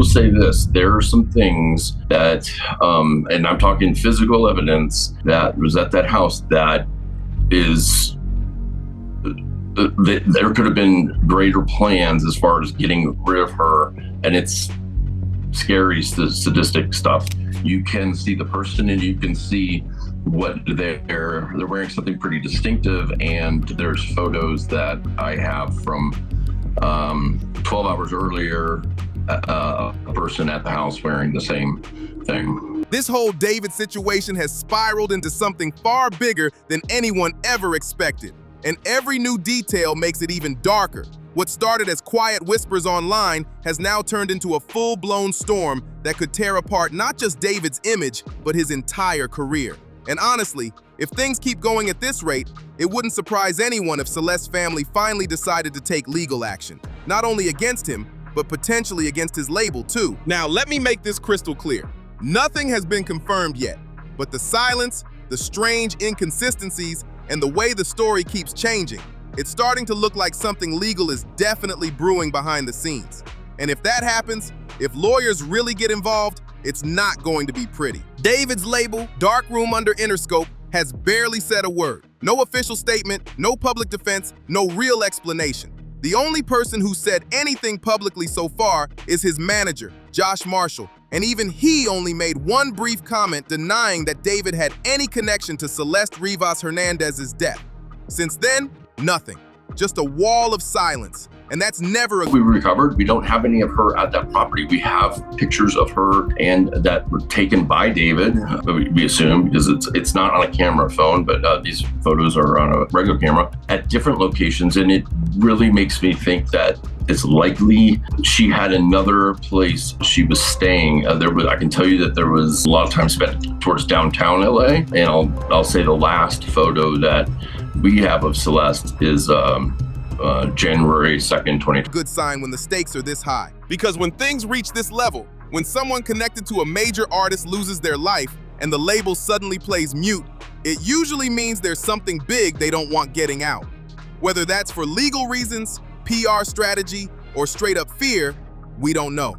will say this, there are some things that, and I'm talking physical evidence that was at that house that is, there could have been greater plans as far as getting rid of her, and it's scary, sadistic stuff. You can see the person and you can see what they're wearing something pretty distinctive, and there's photos that I have from 12 hours earlier, a person at the house wearing the same thing. This whole David situation has spiraled into something far bigger than anyone ever expected, and every new detail makes it even darker. What started as quiet whispers online has now turned into a full-blown storm that could tear apart not just David's image, but his entire career. And honestly, if things keep going at this rate, it wouldn't surprise anyone if Celeste's family finally decided to take legal action, not only against him, but potentially against his label too. Now, let me make this crystal clear. Nothing has been confirmed yet, but the silence, the strange inconsistencies, and the way the story keeps changing, it's starting to look like something legal is definitely brewing behind the scenes. And if that happens, if lawyers really get involved, it's not going to be pretty. David's label, Dark Room under Interscope, has barely said a word. No official statement, no public defense, no real explanation. The only person who said anything publicly so far is his manager, Josh Marshall, and even he only made one brief comment denying that David had any connection to Celeste Rivas Hernandez's death. Since then, nothing. Just a wall of silence. And that's never a... We recovered. We don't have any of her at that property. We have pictures of her and that were taken by David, we assume, because it's not on a camera phone, but these photos are on a regular camera at different locations. And it really makes me think that it's likely she had another place she was staying. I can tell you that there was a lot of time spent towards downtown LA. And I'll say the last photo that we have of Celeste is January 2nd, 2020. Good sign when the stakes are this high. Because when things reach this level, when someone connected to a major artist loses their life and the label suddenly plays mute, it usually means there's something big they don't want getting out. Whether that's for legal reasons, PR strategy, or straight up fear, we don't know.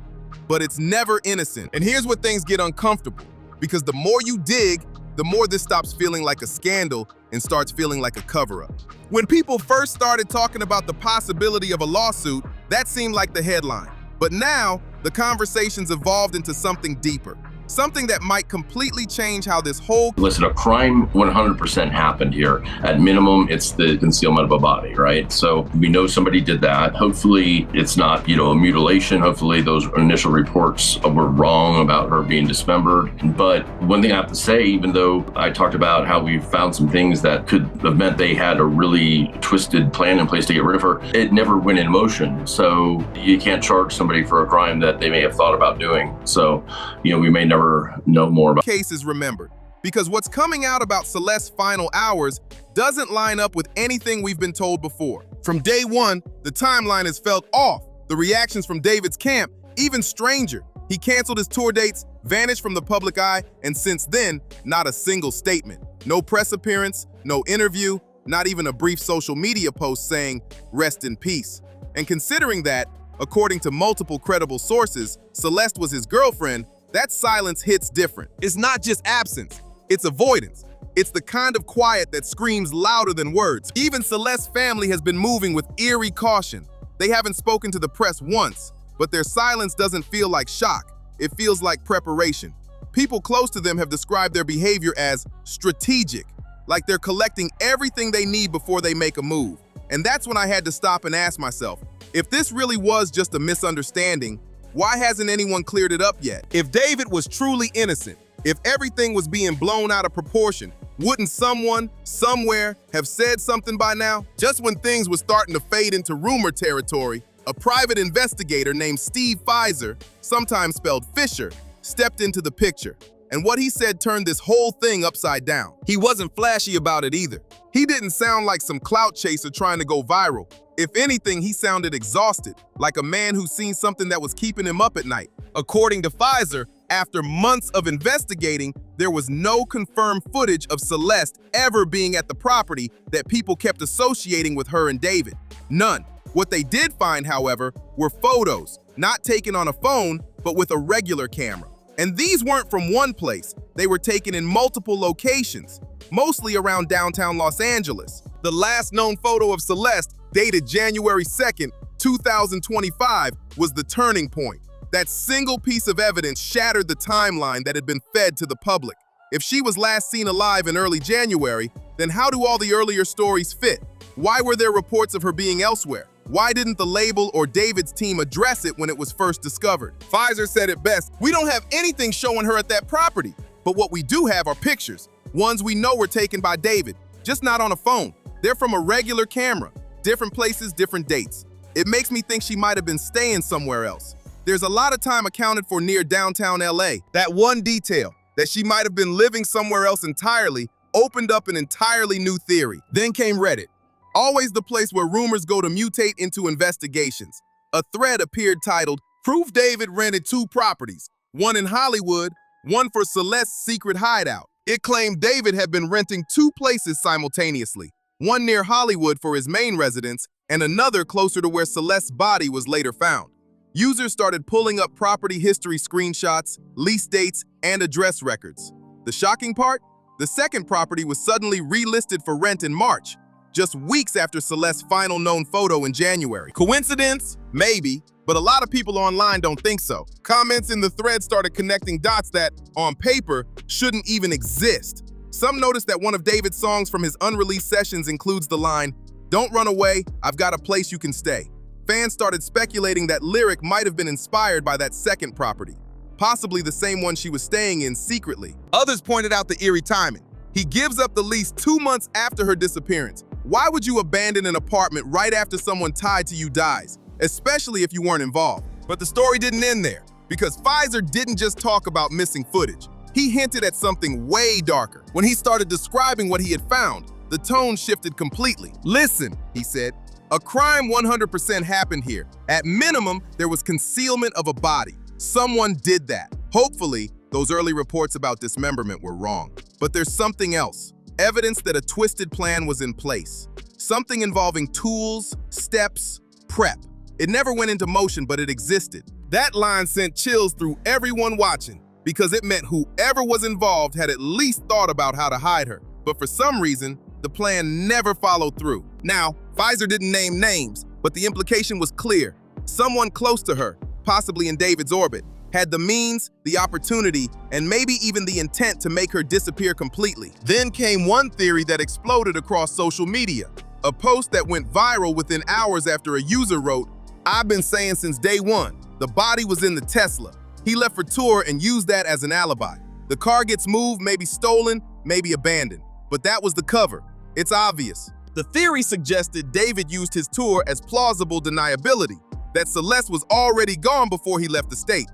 But it's never innocent. And here's where things get uncomfortable. Because the more you dig, the more this stops feeling like a scandal and starts feeling like a cover-up. When people first started talking about the possibility of a lawsuit, that seemed like the headline. But now, the conversation's evolved into something deeper. Something that might completely change how this whole... Listen, a crime 100% happened here. At minimum, it's the concealment of a body, right? So we know somebody did that. Hopefully it's not, a mutilation. Hopefully those initial reports were wrong about her being dismembered. But one thing I have to say, even though I talked about how we found some things that could have meant they had a really twisted plan in place to get rid of her, it never went in motion. So you can't charge somebody for a crime that they may have thought about doing. So, we may never know more about. Case is remembered because what's coming out about Celeste's final hours doesn't line up with anything we've been told before. From day one, the timeline has felt off. The reactions from David's camp, even stranger. He canceled his tour dates, vanished from the public eye, and since then, not a single statement. No press appearance, no interview, not even a brief social media post saying, "Rest in peace." And considering that, according to multiple credible sources, Celeste was his girlfriend, that silence hits different. It's not just absence, it's avoidance. It's the kind of quiet that screams louder than words. Even Celeste's family has been moving with eerie caution. They haven't spoken to the press once, but their silence doesn't feel like shock. It feels like preparation. People close to them have described their behavior as strategic, like they're collecting everything they need before they make a move. And that's when I had to stop and ask myself, if this really was just a misunderstanding, why hasn't anyone cleared it up yet? If David was truly innocent, if everything was being blown out of proportion, wouldn't someone, somewhere, have said something by now? Just when things were starting to fade into rumor territory, a private investigator named Steve Pfizer, sometimes spelled Fisher, stepped into the picture. And what he said turned this whole thing upside down. He wasn't flashy about it either. He didn't sound like some clout chaser trying to go viral. If anything, he sounded exhausted, like a man who's seen something that was keeping him up at night. According to Pfizer, after months of investigating, there was no confirmed footage of Celeste ever being at the property that people kept associating with her and David. None. What they did find, however, were photos, not taken on a phone, but with a regular camera. And these weren't from one place. They were taken in multiple locations, mostly around downtown Los Angeles. The last known photo of Celeste, dated January 2nd, 2025, was the turning point. That single piece of evidence shattered the timeline that had been fed to the public. If she was last seen alive in early January, then how do all the earlier stories fit? Why were there reports of her being elsewhere? Why didn't the label or David's team address it when it was first discovered? Pfizer said it best, "We don't have anything showing her at that property, but what we do have are pictures, ones we know were taken by David, just not on a phone. They're from a regular camera, different places, different dates. It makes me think she might have been staying somewhere else. There's a lot of time accounted for near downtown LA. That one detail, that she might have been living somewhere else entirely, opened up an entirely new theory. Then came Reddit, always the place where rumors go to mutate into investigations. A thread appeared titled, "Proof David rented 2 properties, one in Hollywood, one for Celeste's secret hideout." It claimed David had been renting 2 places simultaneously, one near Hollywood for his main residence and another closer to where Celeste's body was later found. Users started pulling up property history screenshots, lease dates, and address records. The shocking part? The second property was suddenly relisted for rent in March, just weeks after Celeste's final known photo in January. Coincidence? Maybe, but a lot of people online don't think so. Comments in the thread started connecting dots that, on paper, shouldn't even exist. Some noticed that one of David's songs from his unreleased sessions includes the line, "Don't run away, I've got a place you can stay." Fans started speculating that lyric might have been inspired by that second property, possibly the same one she was staying in secretly. Others pointed out the eerie timing. He gives up the lease 2 months after her disappearance. Why would you abandon an apartment right after someone tied to you dies, especially if you weren't involved? But the story didn't end there, because Pfizer didn't just talk about missing footage. He hinted at something way darker. When he started describing what he had found, the tone shifted completely. "Listen," he said, "a crime 100% happened here. At minimum, there was concealment of a body. Someone did that. Hopefully, those early reports about dismemberment were wrong. But there's something else. Evidence that a twisted plan was in place. Something involving tools, steps, prep. It never went into motion, but it existed." That line sent chills through everyone watching, because it meant whoever was involved had at least thought about how to hide her. But for some reason, the plan never followed through. Now, Pfizer didn't name names, but the implication was clear. Someone close to her, possibly in David's orbit, had the means, the opportunity, and maybe even the intent to make her disappear completely. Then came one theory that exploded across social media. A post that went viral within hours after a user wrote, "I've been saying since day one, the body was in the Tesla. He left for tour and used that as an alibi. The car gets moved, maybe stolen, maybe abandoned. But that was the cover. It's obvious." The theory suggested David used his tour as plausible deniability, that Celeste was already gone before he left the state.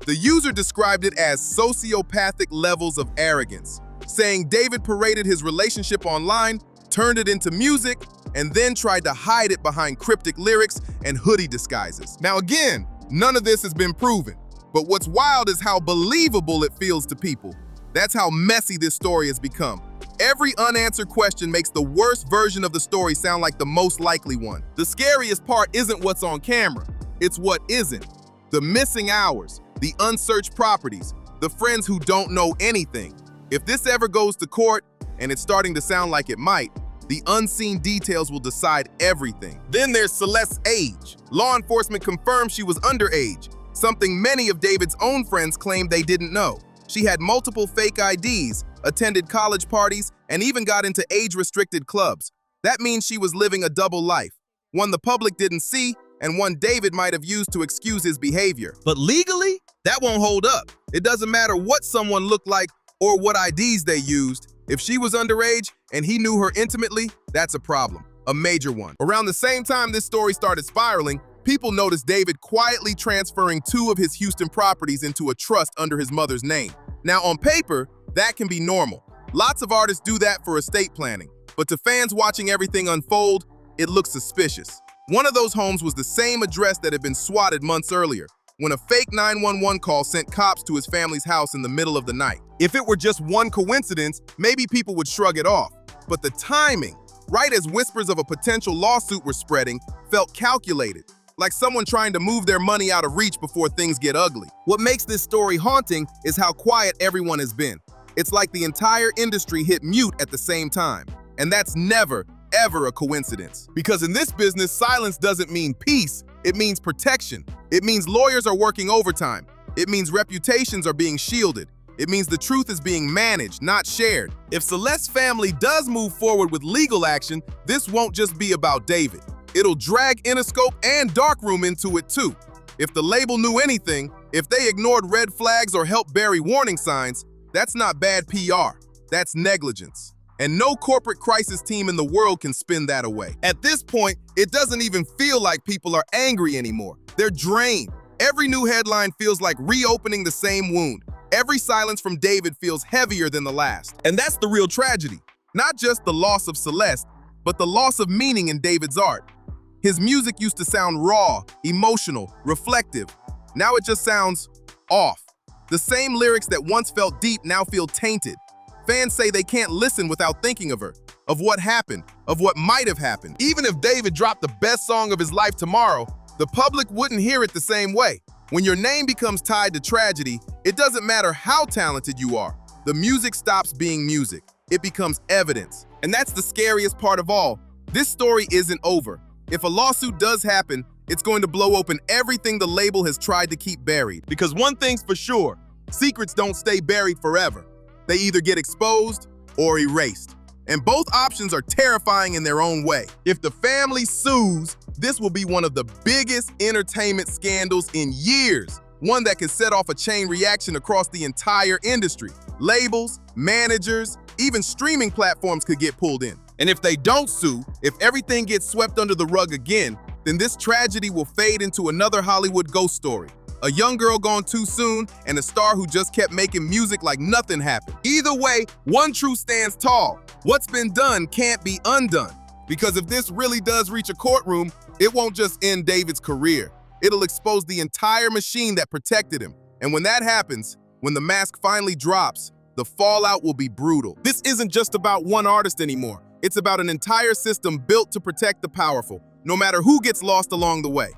The user described it as sociopathic levels of arrogance, saying David paraded his relationship online, turned it into music, and then tried to hide it behind cryptic lyrics and hoodie disguises. Now again, none of this has been proven, but what's wild is how believable it feels to people. That's how messy this story has become. Every unanswered question makes the worst version of the story sound like the most likely one. The scariest part isn't what's on camera, it's what isn't. The missing hours, the unsearched properties, the friends who don't know anything. If this ever goes to court, and it's starting to sound like it might, the unseen details will decide everything. Then there's Celeste's age. Law enforcement confirmed she was underage, something many of David's own friends claimed they didn't know. She had multiple fake IDs, attended college parties, and even got into age-restricted clubs. That means she was living a double life, one the public didn't see, and one David might have used to excuse his behavior. But legally, that won't hold up. It doesn't matter what someone looked like or what IDs they used. If she was underage and he knew her intimately, that's a problem, a major one. Around the same time this story started spiraling, people noticed David quietly transferring 2 of his Houston properties into a trust under his mother's name. Now, on paper, that can be normal. Lots of artists do that for estate planning, but to fans watching everything unfold, it looks suspicious. One of those homes was the same address that had been swatted months earlier, when a fake 911 call sent cops to his family's house in the middle of the night. If it were just one coincidence, maybe people would shrug it off. But the timing, right as whispers of a potential lawsuit were spreading, felt calculated. like someone trying to move their money out of reach before things get ugly. What makes this story haunting is how quiet everyone has been. It's like the entire industry hit mute at the same time. And that's never, ever a coincidence. Because in this business, silence doesn't mean peace, it means protection. It means lawyers are working overtime. It means reputations are being shielded. It means the truth is being managed, not shared. If Celeste's family does move forward with legal action, this won't just be about David. It'll drag Interscope and Darkroom into it too. If the label knew anything, if they ignored red flags or helped bury warning signs, that's not bad PR, that's negligence. And no corporate crisis team in the world can spin that away. At this point, it doesn't even feel like people are angry anymore. They're drained. Every new headline feels like reopening the same wound. Every silence from David feels heavier than the last. And that's the real tragedy. Not just the loss of Celeste, but the loss of meaning in David's art. His music used to sound raw, emotional, reflective. Now it just sounds off. The same lyrics that once felt deep now feel tainted. Fans say they can't listen without thinking of her, of what happened, of what might have happened. Even if David dropped the best song of his life tomorrow, the public wouldn't hear it the same way. When your name becomes tied to tragedy, it doesn't matter how talented you are. The music stops being music. It becomes evidence. And that's the scariest part of all. This story isn't over. If a lawsuit does happen, it's going to blow open everything the label has tried to keep buried. Because one thing's for sure, secrets don't stay buried forever. They either get exposed or erased. And both options are terrifying in their own way. If the family sues, this will be one of the biggest entertainment scandals in years. One that can set off a chain reaction across the entire industry. Labels, managers, even streaming platforms could get pulled in. And if they don't sue, if everything gets swept under the rug again, then this tragedy will fade into another Hollywood ghost story. A young girl gone too soon, and a star who just kept making music like nothing happened. Either way, one truth stands tall. What's been done can't be undone. Because if this really does reach a courtroom, it won't just end David's career. It'll expose the entire machine that protected him. And when that happens, when the mask finally drops, the fallout will be brutal. This isn't just about one artist anymore. It's about an entire system built to protect the powerful, no matter who gets lost along the way.